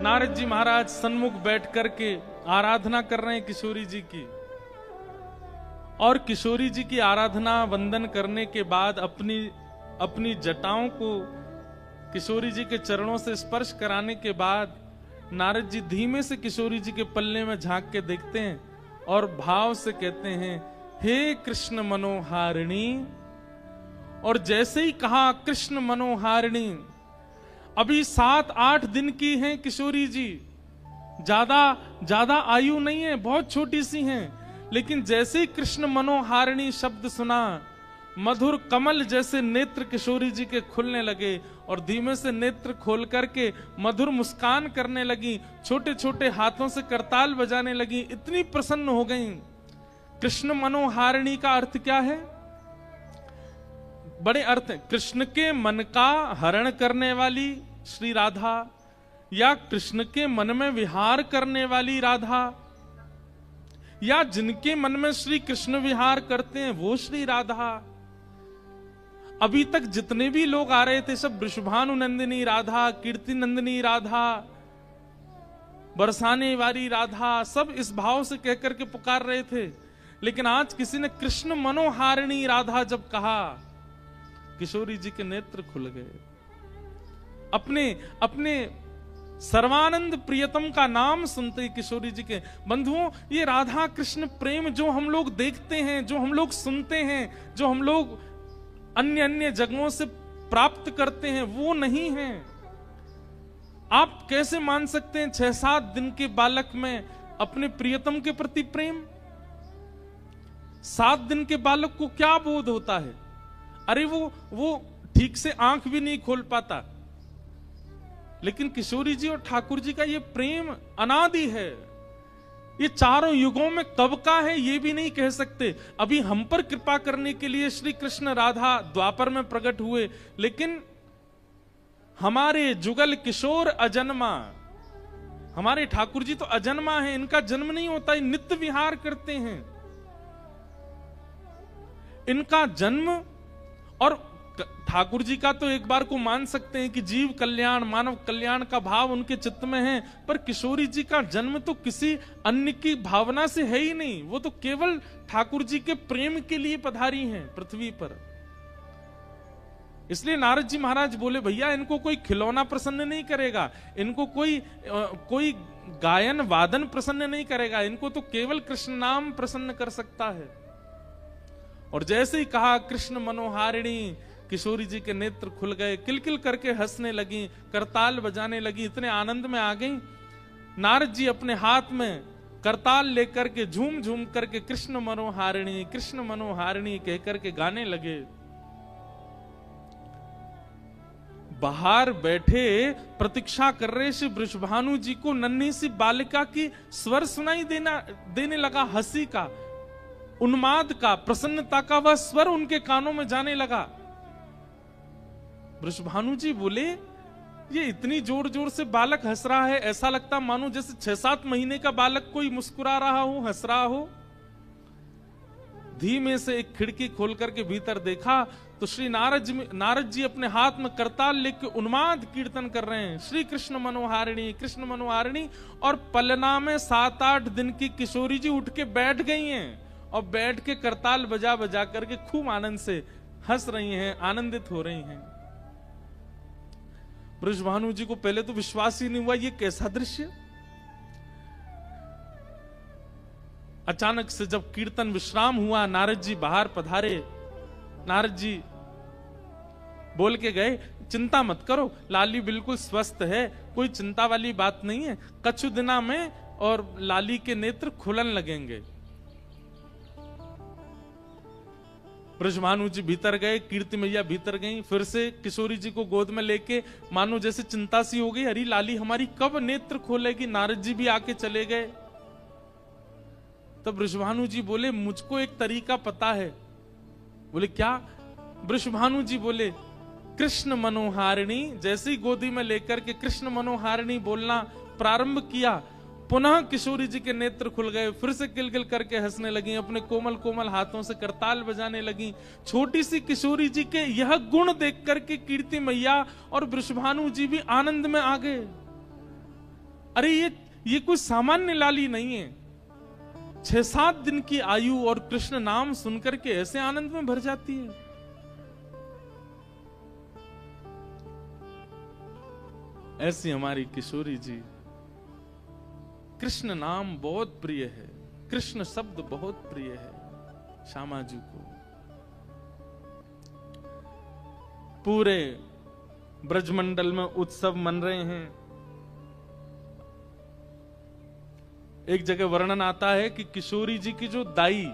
नारद जी महाराज सन्मुख बैठ करके आराधना कर रहे हैं किशोरी जी की, और किशोरी जी की आराधना वंदन करने के बाद अपनी जटाओं को किशोरी जी के चरणों से स्पर्श कराने के बाद नारद जी धीमे से किशोरी जी के पल्ले में झांक के देखते हैं और भाव से कहते हैं, हे कृष्ण मनोहारिणी। और जैसे ही कहा कृष्ण मनोहारिणी, अभी 7-8 दिन की हैं किशोरी जी, ज्यादा आयु नहीं है, बहुत छोटी सी हैं, लेकिन जैसे ही कृष्ण मनोहारिणी शब्द सुना, मधुर कमल जैसे नेत्र किशोरी जी के खुलने लगे और धीमे से नेत्र खोल करके मधुर मुस्कान करने लगी, छोटे छोटे हाथों से करताल बजाने लगी, इतनी प्रसन्न हो गईं। कृष्ण मनोहारिणी का अर्थ क्या है? बड़े अर्थ हैं। कृष्ण के मन का हरण करने वाली श्री राधा, या कृष्ण के मन में विहार करने वाली राधा, या जिनके मन में श्री कृष्ण विहार करते हैं वो श्री राधा। अभी तक जितने भी लोग आ रहे थे सब वृषभानु नंदिनी राधा, कीर्ति नंदिनी राधा, बरसाने वाली राधा, सब इस भाव से कहकर के पुकार रहे थे। लेकिन आज किसी ने कृष्ण मनोहारिणी राधा जब कहा, किशोरी जी के नेत्र खुल गए। अपने सर्वानंद प्रियतम का नाम सुनते ही किशोरी जी के, बंधुओं, ये राधा कृष्ण प्रेम जो हम लोग देखते हैं, जो हम लोग सुनते हैं, जो हम लोग अन्य अन्य जगहों से प्राप्त करते हैं, वो नहीं है। आप कैसे मान सकते हैं 6-7 दिन के बालक में अपने प्रियतम के प्रति प्रेम? 7 दिन के बालक को क्या बोध होता है? अरे वो ठीक से आंख भी नहीं खोल पाता। लेकिन किशोरी जी और ठाकुर जी का ये प्रेम अनादि है। ये चारों युगों में कब का है ये भी नहीं कह सकते। अभी हम पर कृपा करने के लिए श्री कृष्ण राधा द्वापर में प्रकट हुए, लेकिन हमारे जुगल किशोर अजन्मा, हमारे ठाकुर जी तो अजन्मा है, इनका जन्म नहीं होता, ये नित्य विहार करते हैं। इनका जन्म, और ठाकुर जी का तो एक बार को मान सकते हैं कि जीव कल्याण, मानव कल्याण का भाव उनके चित्त में है, पर किशोरी जी का जन्म तो किसी अन्य की भावना से है ही नहीं। वो तो केवल ठाकुर जी के प्रेम के लिए पधारी हैं पृथ्वी पर। इसलिए नारद जी महाराज बोले, भैया इनको कोई खिलौना प्रसन्न नहीं करेगा, इनको कोई गायन वादन प्रसन्न नहीं करेगा, इनको तो केवल कृष्ण नाम प्रसन्न कर सकता है। और जैसे ही कहा कृष्ण मनोहारिणी, किशोरी जी के नेत्र खुल गए, किलकिल करके हंसने लगी, करताल बजाने लगी, इतने आनंद में आ गई। नारद जी अपने हाथ में करताल लेकर के झूम झूम करके कृष्ण मनोहारिणी कहकर के गाने लगे। बाहर बैठे प्रतीक्षा कर रहे श्री वृषभानु जी को नन्ही सी बालिका की स्वर सुनाई देने लगा, हंसी का, उन्माद का, प्रसन्नता का वह स्वर उनके कानों में जाने लगा। वृषभानु जी बोले, ये इतनी जोर जोर से बालक हंस रहा है, ऐसा लगता मानो जैसे 6-7 महीने का बालक कोई मुस्कुरा रहा हो, हंस रहा हो। धीमे से एक खिड़की खोल करके भीतर देखा तो श्री नारद जी अपने हाथ में करताल लेके उन्माद कीर्तन कर रहे हैं, श्री कृष्ण मनोहारिणी। और पलना में 7-8 दिन की किशोरी जी उठ के बैठ गई हैं और बैठ के करताल बजा बजा करके खूब आनंद से हंस रही हैं, आनंदित हो रही हैं। वृषभानु जी को पहले तो विश्वास ही नहीं हुआ, ये कैसा दृश्य। अचानक से जब कीर्तन विश्राम हुआ, नारद जी बाहर पधारे। नारद जी बोल के गए, चिंता मत करो, लाली बिल्कुल स्वस्थ है, कोई चिंता वाली बात नहीं है, कछु दिना में और लाली के नेत्र खुलन लगेंगे। वृषभानु जी भीतर गए, कीर्ति मैया भीतर गई, फिर से किशोरी जी को गोद में लेके मानो जैसे चिंता सी हो गई, अरे लाली हमारी कब नेत्र खोलेगी। नारद जी भी आके चले गए। तब वृषभानु जी बोले, मुझको एक तरीका पता है। बोले क्या? वृषभानु जी बोले, कृष्ण मनोहारिणी। जैसे ही गोदी में लेकर के कृष्ण मनोहारिणी बोलना प्रारंभ किया, पुनः किशोरी जी के नेत्र खुल गए, फिर से किलकिल करके हंसने लगी, अपने कोमल कोमल हाथों से करताल बजाने लगी। छोटी सी किशोरी जी के यह गुण देख करके कीर्ति मैया और वृषभानु जी भी आनंद में आ गए। अरे ये कोई सामान्य लाली नहीं है। 6-7 दिन की आयु और कृष्ण नाम सुनकर के ऐसे आनंद में भर जाती है। ऐसी हमारी किशोरी जी, कृष्ण नाम बहुत प्रिय है, कृष्ण शब्द बहुत प्रिय है श्यामा जी को। पूरे ब्रजमंडल में उत्सव मन रहे हैं। एक जगह वर्णन आता है कि किशोरी जी की जो दाई,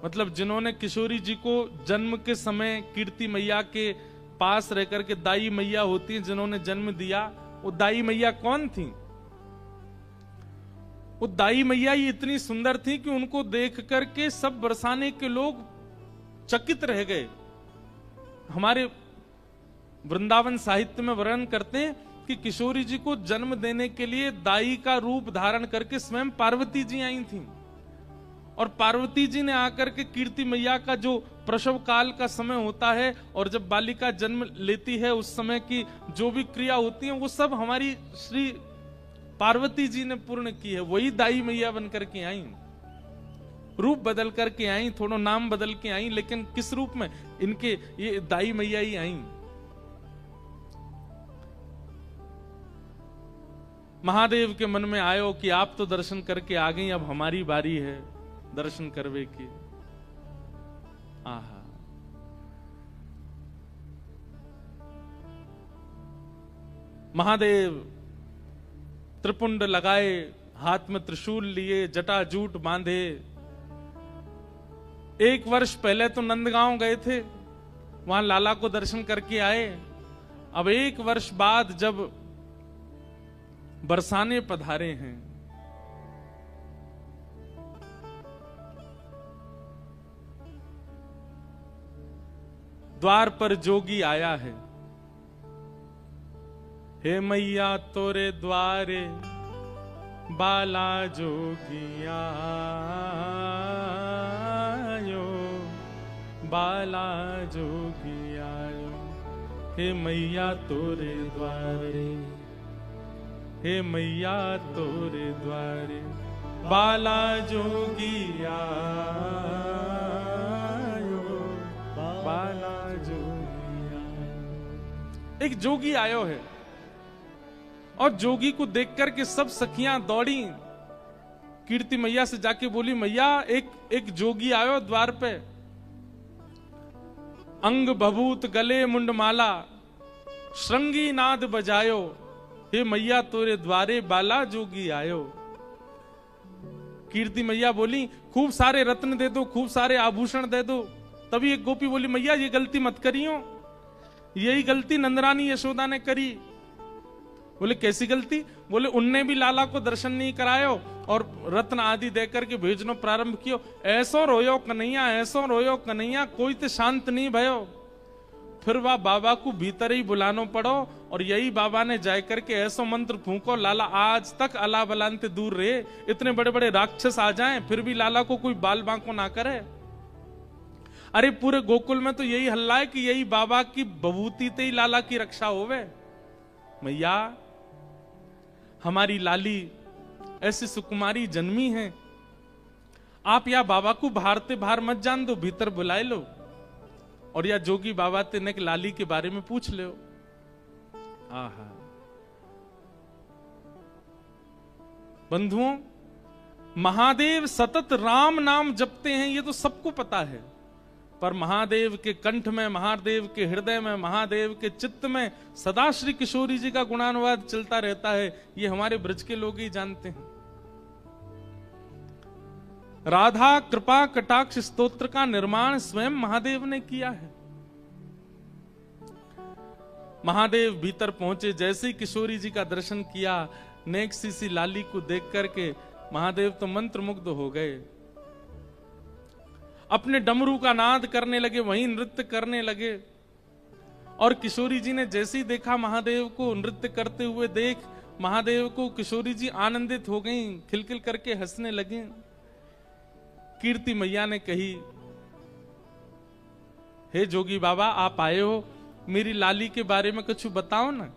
मतलब जिन्होंने किशोरी जी को जन्म के समय कीर्ति मैया के पास रह करके दाई मैया होती है, जिन्होंने जन्म दिया, वो दाई मैया कौन थी? वो दाई मैया ही इतनी सुंदर थी कि उनको देख करके सब बरसाने के लोग चकित रह गए। हमारे वृंदावन साहित्य में वर्णन करते हैं कि किशोरी जी को जन्म देने के लिए दाई का रूप धारण करके स्वयं पार्वती जी आई थी, और पार्वती जी ने आकर के कीर्ति मैया का जो प्रसव काल का समय होता है और जब बालिका जन्म लेती है उस समय की जो भी क्रिया होती है वो सब हमारी श्री पार्वती जी ने पूर्ण की है। वही दाई मैया बन करके आई, रूप बदल करके आई, थोड़ा नाम बदल के आई, लेकिन किस रूप में? इनके ये दाई मैया ही आई। महादेव के मन में आयो कि आप तो दर्शन करके आ गई, अब हमारी बारी है दर्शन करवे की। आहा, महादेव त्रिपुंड लगाए, हाथ में त्रिशूल लिए, जटा जूट बांधे। 1 वर्ष पहले तो नंदगांव गए थे, वहां लाला को दर्शन करके आए। अब 1 वर्ष बाद जब बरसाने पधारे हैं, द्वार पर जोगी आया है। हे मैया तोरे द्वारे बाला जोगिया आयो, बाला जोगिया आयो। हे मैया तोरे द्वारे, हे मैया तोरे द्वारे बाला जोगिया आयो, बाला जोगिया। एक जोगी आयो है, और जोगी को देख करके सब सखियां दौड़ी, कीर्ति मैया से जाके बोली, मैया एक जोगी आयो द्वार पे, अंग भभूत गले मुंडमाला, श्रृंगी नाद बजायो। हे मैया तोरे द्वारे बाला जोगी आयो। कीर्ति मैया बोली, खूब सारे रत्न दे दो, खूब सारे आभूषण दे दो। तभी एक गोपी बोली, मैया ये गलती मत करियो, यही गलती नंदरानी यशोदा ने करी। बोले कैसी गलती? बोले उनने भी लाला को दर्शन नहीं करायो और रत्न आदि देकर के भेजनो प्रारंभ कियो। ऐसो रोयो कन्हैया, ऐसो रोयो कन्हैया, कोई तो शांत नहीं भयो। फिर वह बाबा को भीतर ही बुलानो पड़ो, और यही बाबा ने जाय करके ऐसो मंत्र फूंको, लाला आज तक अला बलानते दूर रहे। इतने बड़े बड़े राक्षस आ जाएं फिर भी लाला को कोई बाल बांको ना करे। अरे पूरे गोकुल में तो यही हल्ला है कि यही बाबा की बभूति ते ही लाला की रक्षा होवे। मैया हमारी लाली ऐसी सुकुमारी जन्मी है, आप या बाबा को बाहरते बाहर मत जान दो, भीतर बुलाए लो, और या जोगी बाबा ते ने लाली के बारे में पूछ लो। आहा, बंधुओं, महादेव सतत राम नाम जपते हैं, ये तो सबको पता है, पर महादेव के कंठ में, महादेव के हृदय में, महादेव के चित्त में सदा श्री किशोरी जी का गुणानुवाद चलता रहता है, ये हमारे ब्रज के लोग ही जानते हैं। राधा कृपा कटाक्ष स्तोत्र का निर्माण स्वयं महादेव ने किया है। महादेव भीतर पहुंचे, जैसे ही किशोरी जी का दर्शन किया, नेक सी लाली को देख करके महादेव तो मंत्र मुग्ध हो गए। अपने डमरू का नाद करने लगे, वहीं नृत्य करने लगे। और किशोरी जी ने जैसे ही देखा महादेव को नृत्य करते हुए देख, महादेव को किशोरी जी आनंदित हो गईं, खिलखिल करके हंसने लगे। कीर्ति मैया ने कही, हे जोगी बाबा आप आए हो, मेरी लाली के बारे में कुछ बताओ ना।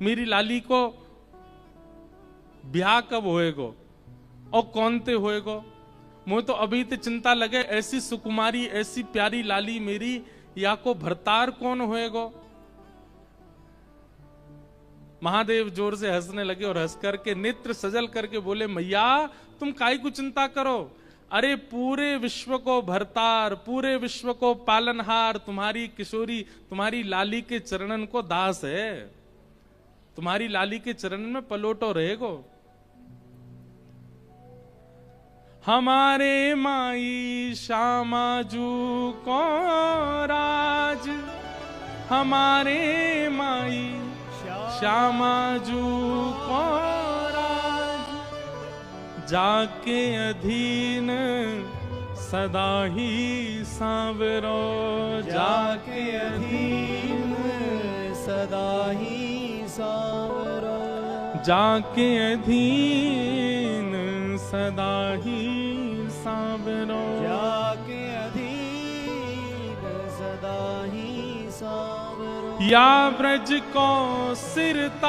मेरी लाली को ब्याह कब होएगो और कौन ते होएगो। मुझे तो अभी ते चिंता लगे, ऐसी सुकुमारी ऐसी प्यारी लाली मेरी, या को भरतार कौन होएगो। महादेव जोर से हंसने लगे और हंस करके नेत्र सजल करके बोले, मैया तुम काई को चिंता करो, अरे पूरे विश्व को भरतार, पूरे विश्व को पालनहार तुम्हारी किशोरी, तुम्हारी लाली के चरणन को दास है, तुम्हारी लाली के चरण में पलोटो रहेगो। हमारे माई श्यामाजू को राज, हमारे माई श्यामाजू को राज, जाके अधीन सदा ही सांवरो, जाके अधीन सदा ही सांवरो, जाके अधीन सदा ही सांवरो, जाके अधीन सदा ही सांवरो। या ब्रज को सिरताज,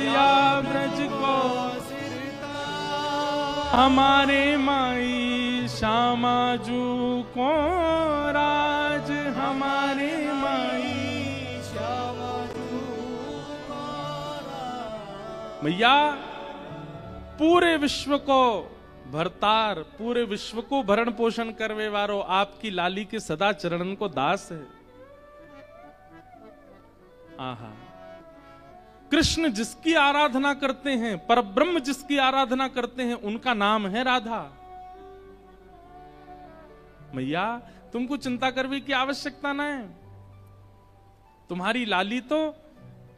या ब्रज को सिरताज, हमारे माई श्यामाजू को राज, हमारे माई श्यामाजू को राज। मैया पूरे विश्व को भरतार, पूरे विश्व को भरण पोषण करवे वारो आपकी लाली के सदा चरणन को दास है। आहा, कृष्ण जिसकी आराधना करते हैं, परब्रह्म जिसकी आराधना करते हैं, उनका नाम है राधा। मैया तुमको चिंता करने की आवश्यकता ना है, तुम्हारी लाली तो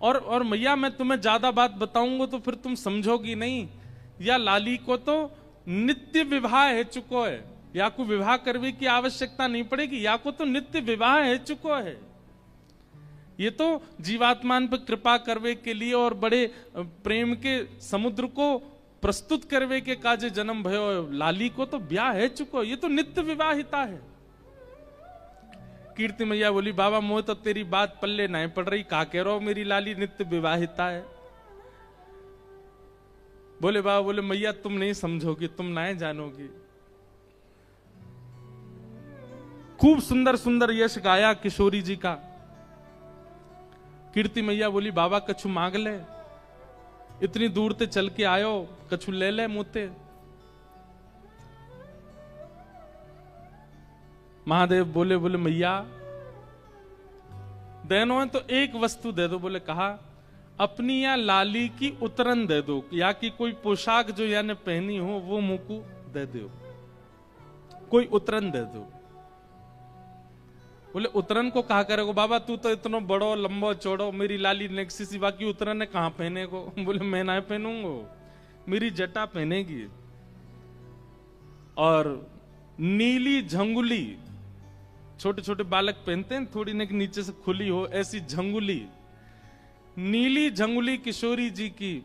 और मैया मैं तुम्हें ज्यादा बात बताऊंगा तो फिर तुम समझोगी नहीं। या लाली को तो नित्य विवाह है चुको है, या को विवाह करने की आवश्यकता नहीं पड़ेगी, या को तो नित्य विवाह है चुको है। ये तो जीवात्मान पर कृपा करवे के लिए और बड़े प्रेम के समुद्र को प्रस्तुत करवे के काजे जन्म भयो। लाली को तो ब्याह है चुको, ये तो नित्य विवाहिता है। कीर्ति मैया बोली, बाबा मोह तो तेरी बात पल्ले नहीं पड़ रही, का कह रहो मेरी लाली नित्य विवाहिता है। बोले बाबा, बोले मैया तुम नहीं समझोगी, तुम नहीं जानोगी। खूब सुंदर सुंदर यश गाया किशोरी जी का। कीर्ति मैया बोली, बाबा कछु मांग ले, इतनी दूर ते चल के आयो, कछु ले ले मुते। महादेव बोले, बोले मैया देनो है तो एक वस्तु दे दो। बोले कहा, अपनी या लाली की उतरन दे दो, या कि कोई पोशाक जो याने पहनी हो वो मुकु दे दो, कोई उतरन दे दो। बोले उतरन को कहा करेगो बाबा, तू तो इतना बड़ो लंबो चौड़ो, मेरी लाली नेक्सी सिवा की उतरन है कहां पहने को। बोले मैं ना पहनूंगो, मेरी जटा पहनेगी। और नीली झंगुली, छोटे छोटे बालक पहनते हैं, थोड़ी नेक नीचे से खुली हो, ऐसी झंगुली, नीली झंगुली किशोरी जी की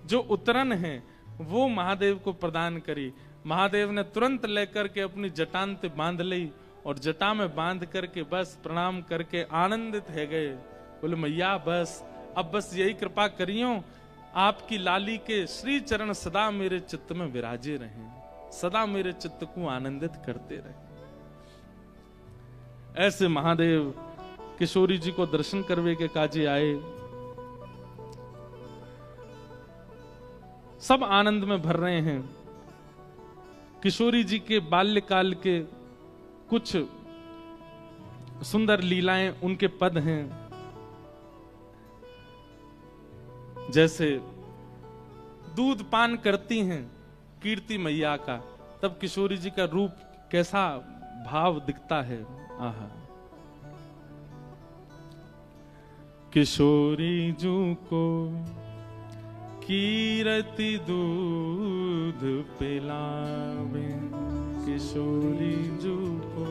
जो उतरन है वो महादेव को प्रदान करी। महादेव ने तुरंत लेकर के अपनी जटान ते बांध ली और जटा में बांध करके बस प्रणाम करके आनंदित है गए। बोले मैया बस अब बस यही कृपा करियो, आपकी लाली के श्री चरण सदा मेरे चित्त में विराजे रहें, सदा मेरे चित्त को आनंदित करते रहे। ऐसे महादेव किशोरी जी को दर्शन करवे के काजे आए। सब आनंद में भर रहे हैं। किशोरी जी के बाल्यकाल के कुछ सुंदर लीलाएं, उनके पद हैं। जैसे दूध पान करती हैं कीर्ति मैया का, तब किशोरी जी का रूप कैसा भाव दिखता है। आहा, किशोरी जू को कीरति दूध पिलावे, किशोरी जू को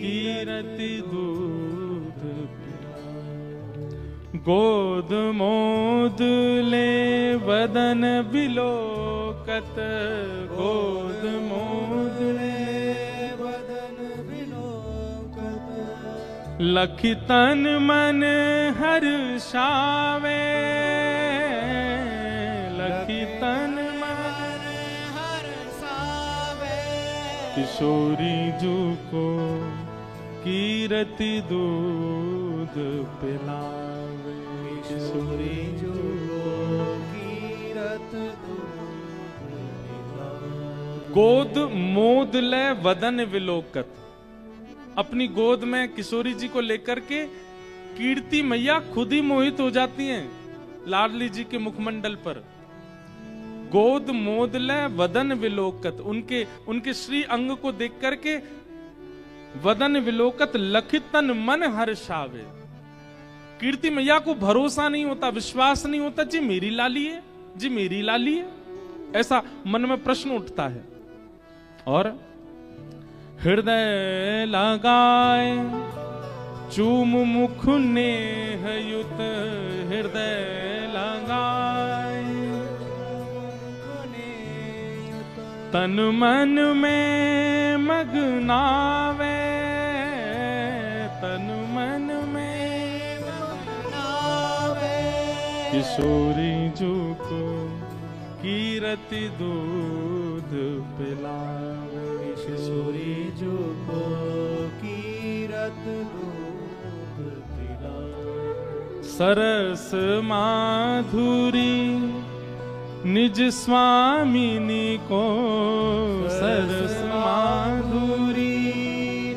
कीरति दूध पिलावे। गोद मोद ले बदन बिलोकत, गोद मोद ले बदन बिलोकत। लखी तन मन हर्षावे, लखी तन मन हर्षावे, किशोरी जू को कीरति दूध पिलावे, किशोरी जू को कीरत दूध पिलावे। गोद मोद ले वदन विलोकत, अपनी गोद में किशोरी जी को लेकर के कीर्ति मैया खुद ही मोहित हो जाती हैं लाडली जी के मुखमंडल पर। गोद मोदले वदन विलोकत, उनके श्री अंग को देख करके वदन विलोकत लखित तन मन हर्षावे। कीर्ति मैया को भरोसा नहीं होता, विश्वास नहीं होता, जी मेरी लाली है, जी मेरी लाली है, ऐसा मन में प्रश्न उठता है। और हृदय लगाए चूम मुख नेह युत, हृदय लगाए तन मन में मगनावे, तन मन में मगनावे। किशोरी जू को कीरति दूध पिलावे, किशोरी जू को कीरत दूध पिलावे। सरस माधुरी निज स्वामिनी को, सरस माधुरी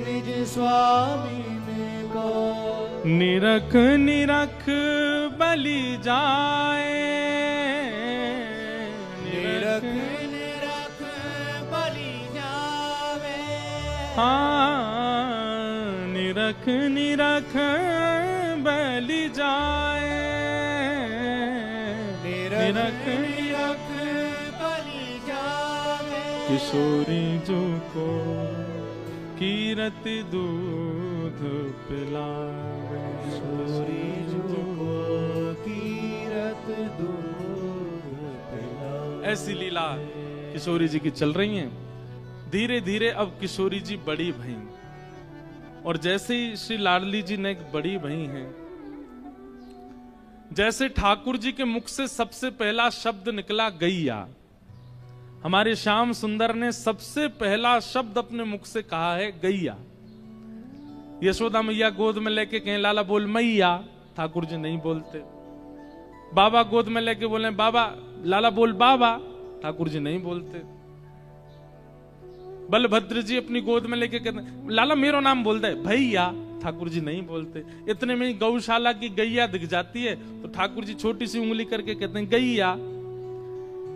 निज स्वामिनी को, निरख निरख बलि जाए, निरख निरख बलि जावे। हाँ निरख निरख बलि जाए, निरख निरख बलि जावे। किशोरी जू को कीरति दूध पिलावे, किशोरी जू को कीरत दूध पिलावे। ऐसी लीला किशोरी जी की चल रही है। धीरे धीरे अब किशोरी जी बड़ी भई, और जैसे ही श्री लाडली जी ने एक बड़ी भई हैं, जैसे ठाकुर जी के मुख से सबसे पहला शब्द निकला गैया, हमारे श्याम सुंदर ने सबसे पहला शब्द अपने मुख से कहा है गैया। यशोदा मैया गोद में लेके कहें लाला बोल मैया, ठाकुर जी नहीं बोलते। बाबा गोद में लेके बोले बाबा, लाला बोल बाबा, ठाकुर जी नहीं बोलते। बलभद्र जी अपनी गोद में लेके कहते लाला मेरो नाम बोलता है भैया, ठाकुर जी नहीं बोलते। इतने में ही गौशाला की गैया दिख जाती है तो ठाकुर जी छोटी सी उंगली करके कहते हैं गैया।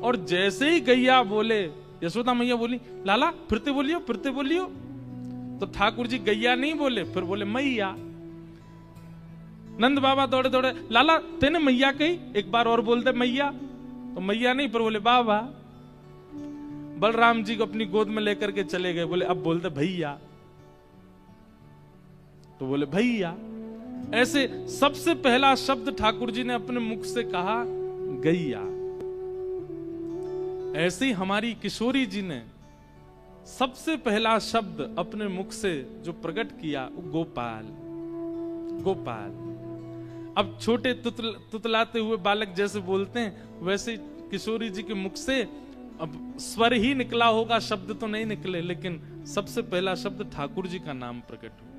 और जैसे ही गैया बोले, यशोदा मैया बोली लाला फिरते बोलियो, फिरते बोलियो, तो ठाकुर जी गैया नहीं बोले, फिर बोले मैया। नंद बाबा दौड़े दौड़े लाला तेने मैया कही, एक बार और बोलते मैया, तो मैया नहीं फिर बोले बाबा। बलराम जी को अपनी गोद में लेकर के चले गए, बोले अब बोलते भैया, तो बोले भैया। ऐसे सबसे पहला शब्द ठाकुर जी ने अपने मुख से कहा गैया। ऐसे ही हमारी किशोरी जी ने सबसे पहला शब्द अपने मुख से जो प्रकट किया वो गोपाल, गोपाल। अब छोटे तुतलाते हुए बालक जैसे बोलते हैं, वैसे किशोरी जी के मुख से अब स्वर ही निकला होगा, शब्द तो नहीं निकले, लेकिन सबसे पहला शब्द ठाकुर जी का नाम प्रकट हुआ।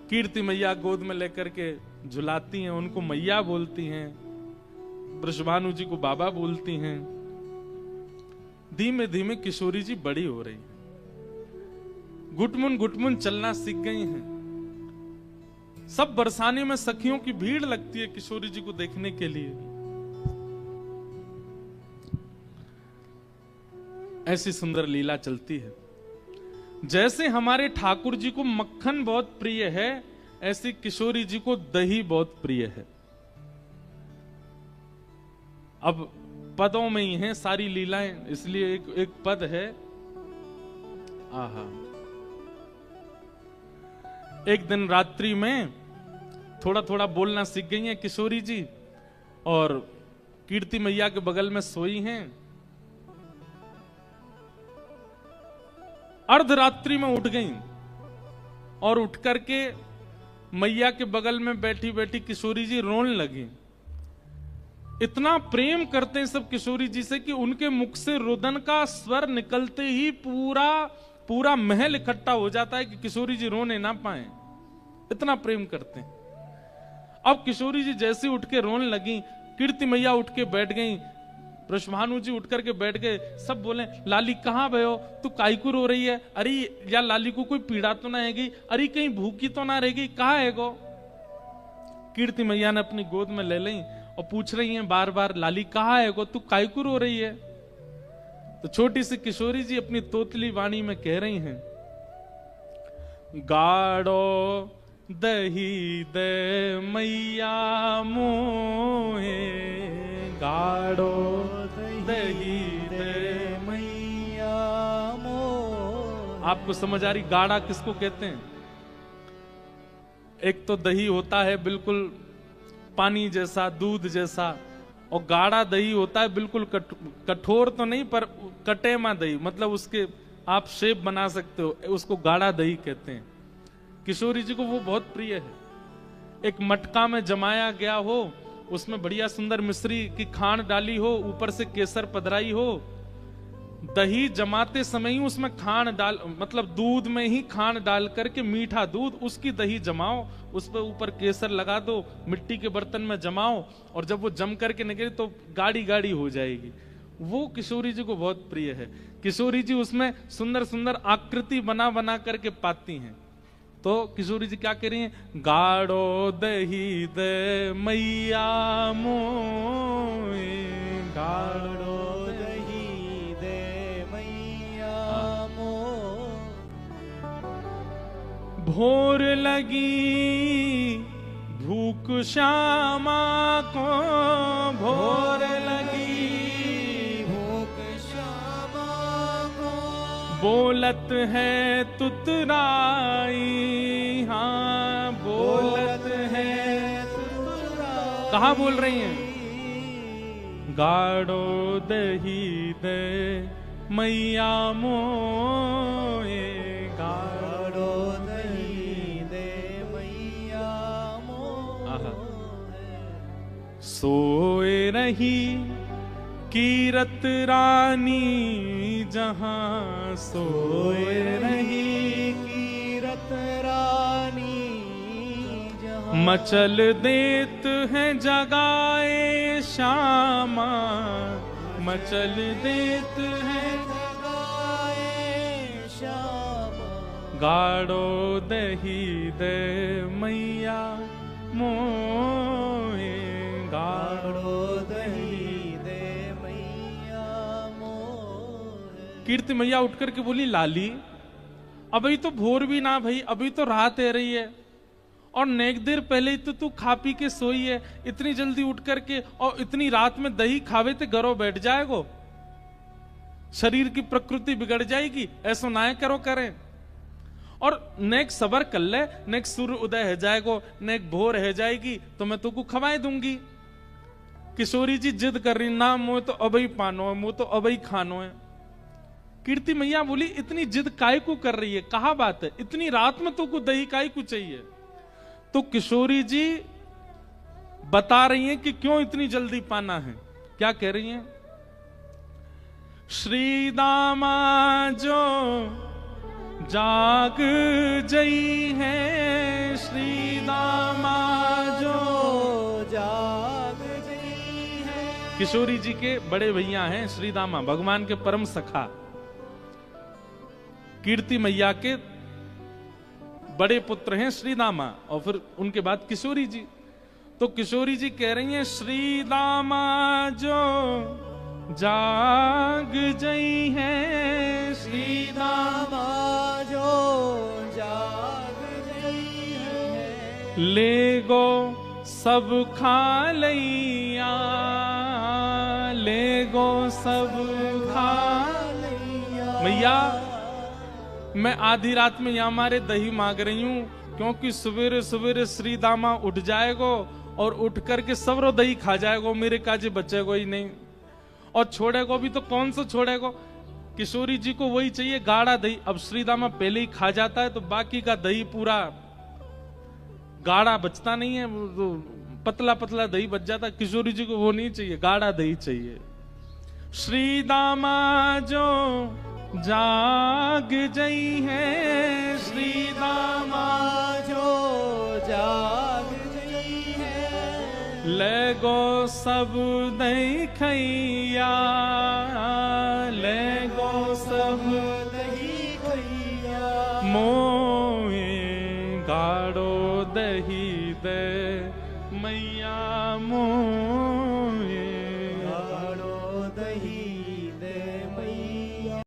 कीर्ति मैया गोद में लेकर के झुलाती हैं, उनको मैया बोलती हैं, वृषभानु जी को बाबा बोलती हैं। धीमे धीमे किशोरी जी बड़ी हो रही हैं, घुटमुन चलना सीख गई हैं। सब बरसाने में सखियों की भीड़ लगती है किशोरी जी को देखने के लिए। ऐसी सुंदर लीला चलती है। जैसे हमारे ठाकुर जी को मक्खन बहुत प्रिय है, ऐसी किशोरी जी को दही बहुत प्रिय है। अब पदों में ही हैं सारी लीलाएं, इसलिए एक पद है। आहा, एक दिन रात्रि में थोड़ा थोड़ा बोलना सीख गई हैं किशोरी जी, और कीर्ति मैया के बगल में सोई हैं। अर्धरात्रि में उठ गई और उठ करके मैया के बगल में बैठी बैठी किशोरी जी रोने लगी। इतना प्रेम करते हैं सब किशोरी जी से कि उनके मुख से रुदन का स्वर निकलते ही पूरा पूरा महल इकट्ठा हो जाता है कि किशोरी जी रोने ना पाए, इतना प्रेम करते हैं। अब किशोरी जी जैसे उठ के रोने लगी, कीर्ति मैया उठ के बैठ गई, वृषभानु जी उठ करके बैठ गए। सब बोले लाली कहाँ भयो, तू काईकू रो रही है? अरे या लाली को कोई पीड़ा तो ना हैगी? अरे कहीं भूखी तो ना रहेगी? कहाँ है गो? कीर्ति मैया ने अपनी गोद में ले ली और पूछ रही हैं बार बार, लाली कहाँ है गो, तू काईकू रो रही है? तो छोटी सी किशोरी जी अपनी तोतली वाणी में कह रही हैं, गाड़ो दही दे मैया मोहे, गाड़ो दही दे मैया मोहे। आपको समझ आ रही गाढ़ा किसको कहते हैं? एक तो दही होता है बिल्कुल पानी जैसा, दूध जैसा, और गाढ़ा दही होता है बिल्कुल कठोर तो नहीं पर कटेमा दही, मतलब उसके आप शेप बना सकते हो, उसको गाढ़ा दही कहते हैं। किशोरी जी को वो बहुत प्रिय है। एक मटका में जमाया गया हो, उसमें बढ़िया सुंदर मिश्री की खांड डाली हो, ऊपर से केसर पधराई हो, दही जमाते समय ही उसमें खांड डाल, मतलब दूध में ही खांड डाल करके मीठा दूध, उसकी दही जमाओ, उस पर ऊपर केसर लगा दो, मिट्टी के बर्तन में जमाओ, और जब वो जम करके निकले तो गाढ़ी गाढ़ी हो जाएगी। वो किशोरी जी को बहुत प्रिय है। किशोरी जी उसमें सुंदर सुंदर आकृति बना बना करके पाती हैं। तो किशोरी जी क्या कह रही हैं? गाढ़ो दही दे मैया मोए, गाढ़ो दही दे मैया मोहे। भोर लगी भूख श्यामा को, भोर लगी भूख श्यामा को, बोलत है तुतराई, हाँ बोलत है। तुतराई। कहाँ बोल रही हैं? गाढ़ो दही दे मैया मोए, गाढ़ो दही दे मैया मोहे। सोए रही कीरत रानी जहां, सोए रही कीरत रानी जहां, मचल देत है जगाए श्यामा, मचल देत है जगाए श्यामा। गाढ़ो दही दे मैया मोहे, गाढ़ो दही दे मैया मोहे। कीर्ति मैया उठ करके बोली, लाली अभी तो भोर भी ना भाई, अभी तो रात है रही है, और नेक देर पहले ही तो तू खा पी के सोई है, इतनी जल्दी उठ करके और इतनी रात में दही खावे ते घरों बैठ जाएगो, शरीर की प्रकृति बिगड़ जाएगी, ऐसा ना करो करें। और नेक सबर कर ले, नेक सूर्य उदय है जाएगो, नेक भोर है जाएगी तो मैं तुमको खवाए दूंगी। किशोरी जी जिद कर रही, ना मुझे तो अभी पानो है, मुझे तो अभी खानो है। कीर्ति मैया बोली, इतनी जिद काय को कर रही है, कहा बात है, इतनी रात में तुमको दही काय को चाहिए? तो किशोरी जी बता रही हैं कि क्यों इतनी जल्दी पाना है। क्या कह रही हैं? श्री दामा जो जाग जई है, श्री दामा जो जाग गई है। किशोरी जी के बड़े भैया हैं श्री दामा, भगवान के परम सखा, कीर्ति मैया के बड़े पुत्र हैं श्री दामा, और फिर उनके बाद किशोरी जी। तो किशोरी जी कह रही हैं, श्री दामा जो जाग जई है, श्री दामा जो जाग गई है। ले गो सब खा लैया, ले गो सब खा लैया। मैया मैं आधी रात में यहाँ हमारे दही मांग रही हूँ, क्योंकि सवेरे सवेरे श्री दामा उठ जाएगो और उठ करके सबरो दही खा जाएगो, मेरे काजे बचेगो ही नहीं, और छोड़ेगो भी तो कौन सा छोड़ेगो? किशोरी जी को वही चाहिए, गाढ़ा दही। अब श्रीदामा पहले ही खा जाता है तो बाकी का दही पूरा गाढ़ा बचता नहीं है, वो तो पतला पतला दही बच जाता। किशोरी जी को वो नहीं चाहिए, गाढ़ा दही चाहिए। श्रीदामा जो जाग जई है, श्रीदामा जो जाग गई है, ले गो सब दही खैया, ले गो सब दही खैया, मोए गाढ़ो दही दे मैया मोए।